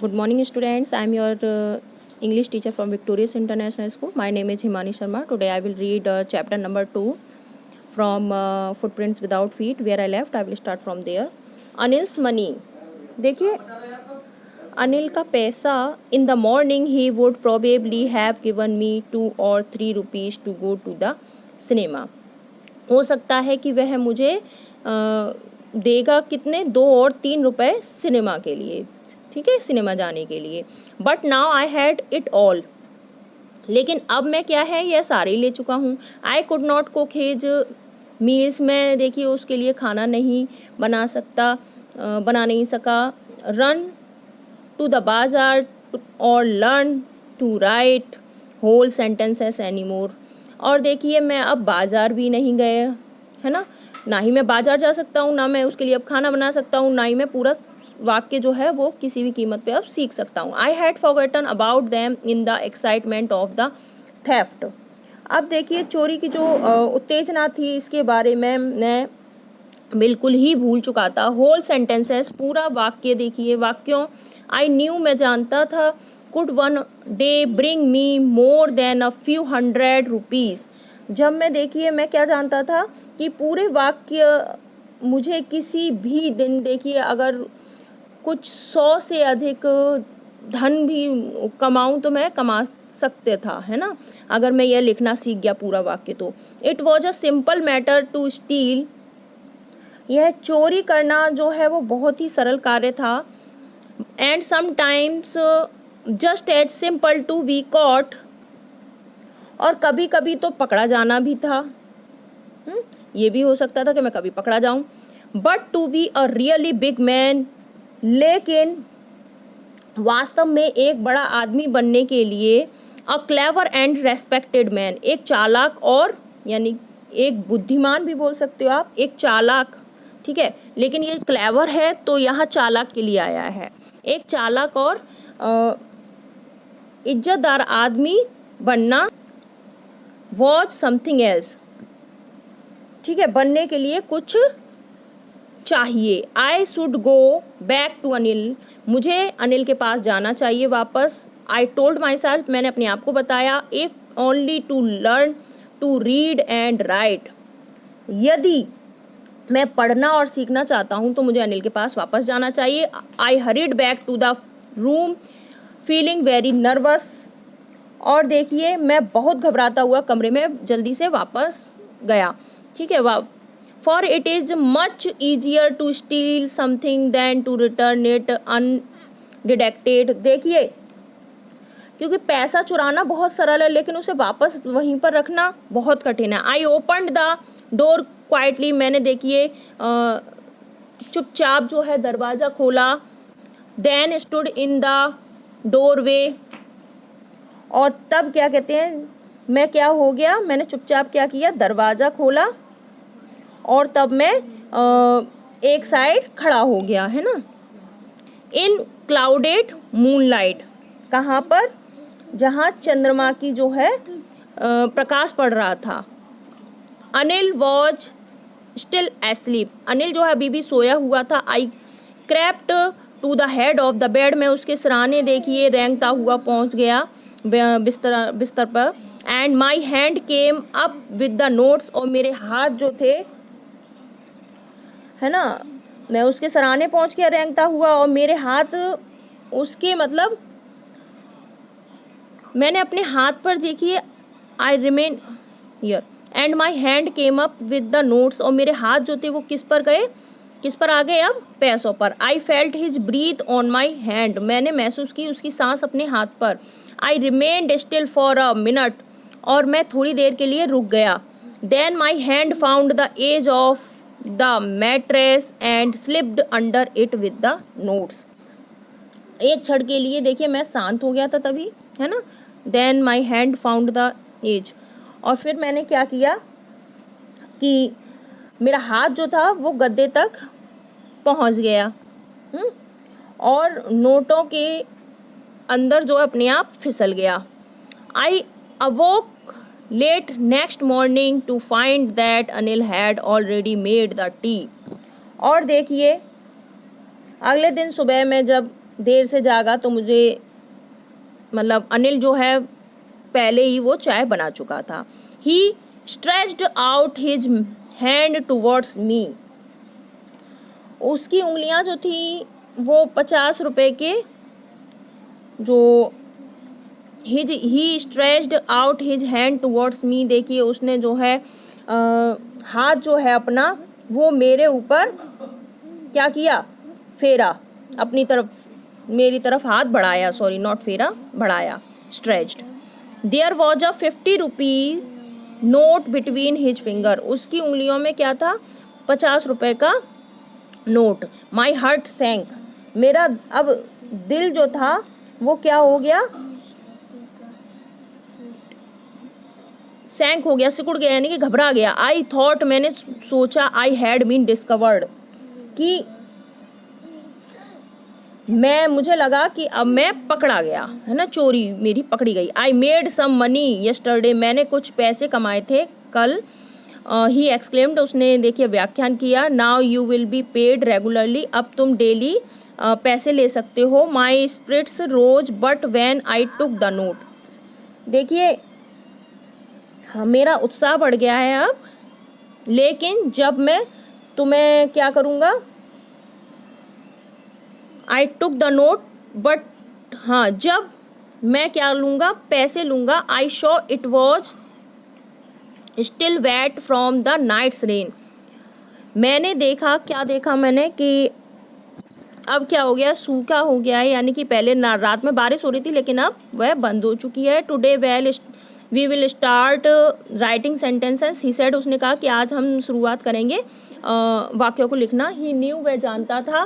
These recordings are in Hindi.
Good morning, students. I am your English teacher from Victorious International School. My name is Himani Sharma. Today I will read chapter number 2 from Footprints Without Feet. Where I left, I will start from there. Anil's money. देखिए, अनिल का पैसा. In the morning he would probably have given me 2 or 3 rupees to go to the cinema. हो सकता है कि वह मुझे देगा कितने, 2 और 3 रुपए सिनेमा के लिए, ठीक है, सिनेमा जाने के लिए. But now I had it all. लेकिन अब मैं क्या है, यह सारे ले चुका हूँ. I could not cook his meals. मैं देखिए उसके लिए खाना नहीं बना नहीं सका. रन टू द बाजार और learn to write whole sentences any more. और देखिए मैं अब बाजार भी नहीं गए, है ना ही मैं बाजार जा सकता हूँ, ना मैं उसके लिए अब खाना बना सकता हूँ, ना ही मैं पूरा वाक्य जो है वो किसी भी कीमत पे अब सीख सकता हूँ. I had forgotten about them in the excitement of the theft. अब देखिए चोरी की जो उत्तेजना थी, इसके बारे में मैं बिल्कुल ही भूल चुका था. होल सेंटेंसेस, पूरा वाक्य. देखिए वाक्यों. आई न्यू, मैं जानता था. Could one day bring me more than a few 100 rupees. जब मैं देखिए मैं क्या जानता था कि पूरे वाक्य मुझे किसी भी दिन, देखिए अगर कुछ 100 से अधिक धन भी कमाऊं तो मैं कमा सकते था, है ना, अगर मैं यह लिखना सीख गया पूरा वाक्य तो. It was a simple matter to steal. यह चोरी करना जो है वो बहुत ही सरल कार्य था. And sometimes just as simple to be caught. और कभी कभी तो पकड़ा जाना भी था. ये भी हो सकता था कि मैं कभी पकड़ा जाऊं. But to be a really big man, लेकिन वास्तव में एक बड़ा आदमी बनने के लिए, a clever and respected man, एक चालाक और, यानी एक बुद्धिमान भी बोल सकते हो आप, एक चालाक, ठीक है, लेकिन ये क्लेवर है तो यहाँ चालाक के लिए आया है. एक चालाक और इज्जतदार आदमी बनना वॉज समथिंग एल्स, ठीक है, बनने के लिए कुछ चाहिए. I should go back to Anil, मुझे अनिल के पास जाना चाहिए वापस. आई टोल्ड माई सेल्फ, मैंने अपने आप को बताया. If only to learn to read and write, यदि मैं पढ़ना और सीखना चाहता हूं तो मुझे अनिल के पास वापस जाना चाहिए. I hurried back to the room feeling very nervous. और देखिए मैं बहुत घबराता हुआ कमरे में जल्दी से वापस गया, ठीक है. For it is much easier to steal something than to return it undetected. देखिए क्योंकि पैसा चुराना बहुत सरल है, लेकिन उसे वापस वहीं पर रखना बहुत कठिन है. I opened the door quietly, मैंने देखिए चुपचाप जो है दरवाजा खोला. Then stood in the doorway, और तब क्या कहते हैं, मैं क्या हो गया, मैंने चुपचाप क्या किया, दरवाजा खोला और तब मैं एक साइड खड़ा हो गया, है ना. इन क्लाउडेड मूनलाइट, कहाँ पर, जहाँ चंद्रमा की जो है प्रकाश पड़ रहा था. Anil was still asleep, Anil जो है अभी भी सोया हुआ था. I crept to the head of the bed, मैं उसके सिराने देखिए रेंगता हुआ पहुंच गया बिस्तर पर. And my hand came up with the notes, और मेरे हाथ जो थे, है ना, मैं उसके सराहने पहुंच के रेंगता हुआ और मेरे हाथ उसके, मतलब मैंने अपने हाथ पर देखिए, I remain here and my hand came up with the notes, और मेरे हाथ जो थे वो किस पर आ गए, अब पैसों पर. I felt his breath on my hand, मैंने महसूस की उसकी सांस अपने हाथ पर. I remained still for a minute, और मैं थोड़ी देर के लिए रुक गया. Then my hand found the edge of the mattress and slipped under it with the notes. एक क्षण के लिए देखिए मैं शांत हो गया था तभी, है ना. Then my hand found the edge, और फिर मैंने क्या किया कि मेरा हाथ जो था वो गद्दे तक पहुंच गया, और नोटों के अंदर जो अपने आप फिसल गया. I awoke late next morning to find that Anil had already made the tea. और देखिए अगले दिन सुबह में जब देर से जागा तो मुझे, मतलब अनिल जो है पहले ही वो चाय बना चुका था। He stretched out his hand towards me. उसकी उंगलियां जो थी वो 50 रुपए के जो he stretched out his hand towards me, देखिए उसने जो है हाथ जो है अपना वो मेरे ऊपर क्या किया, फेरा, अपनी तरफ, मेरी तरफ हाथ बढ़ाया, सॉरी नॉट फेरा, बढ़ाया, stretched. There was a 50 rupees note between his finger, उसकी उंगलियों में क्या था, 50 रुपए का नोट। माई हार्ट सैंक, मेरा अब दिल जो था वो क्या हो गया, सैंक हो गया, सिकुड़ गया, यानी कि घबरा गया। आई थॉट, मैंने सोचा, आई हैड बीन डिस्कवर्ड, कि मुझे लगा कि अब मैं पकड़ा गया है ना, चोरी मेरी पकड़ी गई। I made some money yesterday, मैंने कुछ पैसे कमाए थे कल। ही एक्सक्लेम्ड, उसने देखिए व्याख्यान किया। Now you will be paid regularly, अब तुम डेली पैसे ले सकते हो। My spirits rose but when I took the note, देखिए मेरा उत्साह बढ़ गया है अब, लेकिन जब मैं तुम्हें क्या करूँगा, I took the note, but हाँ जब मैं क्या लूँगा, पैसे लूँगा। I saw it was still wet from the night's rain, मैंने देखा, क्या देखा मैंने, कि अब क्या हो गया, सूखा हो गया है, यानी कि पहले रात में बारिश हो रही थी लेकिन अब वह बंद हो चुकी है। Today we will start writing sentences, he said, उसने कहा कि आज हम शुरुआत करेंगे वाक्यों को लिखना। ही न्यू, वह जानता था,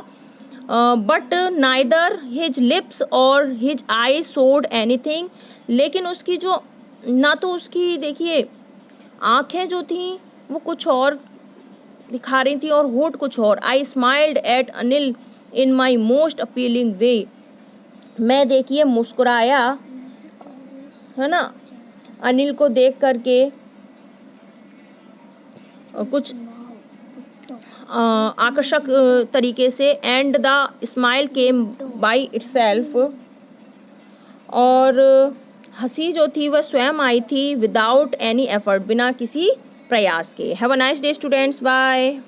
बट नाइदर हिज लिप्स और हिज आई शोड एनीथिंग, लेकिन उसकी जो, ना तो उसकी देखिए आंखें जो थी वो कुछ और दिखा रही थी और होठ कुछ और। I smiled at Anil in my most appealing way, मैं देखिए मुस्कुराया है ना अनिल को देख करके, कुछ आकर्षक तरीके से। And the smile came by itself, और हंसी जो थी वह स्वयं आई थी, विदाउट एनी एफर्ट, बिना किसी प्रयास के। Have a nice day students, bye.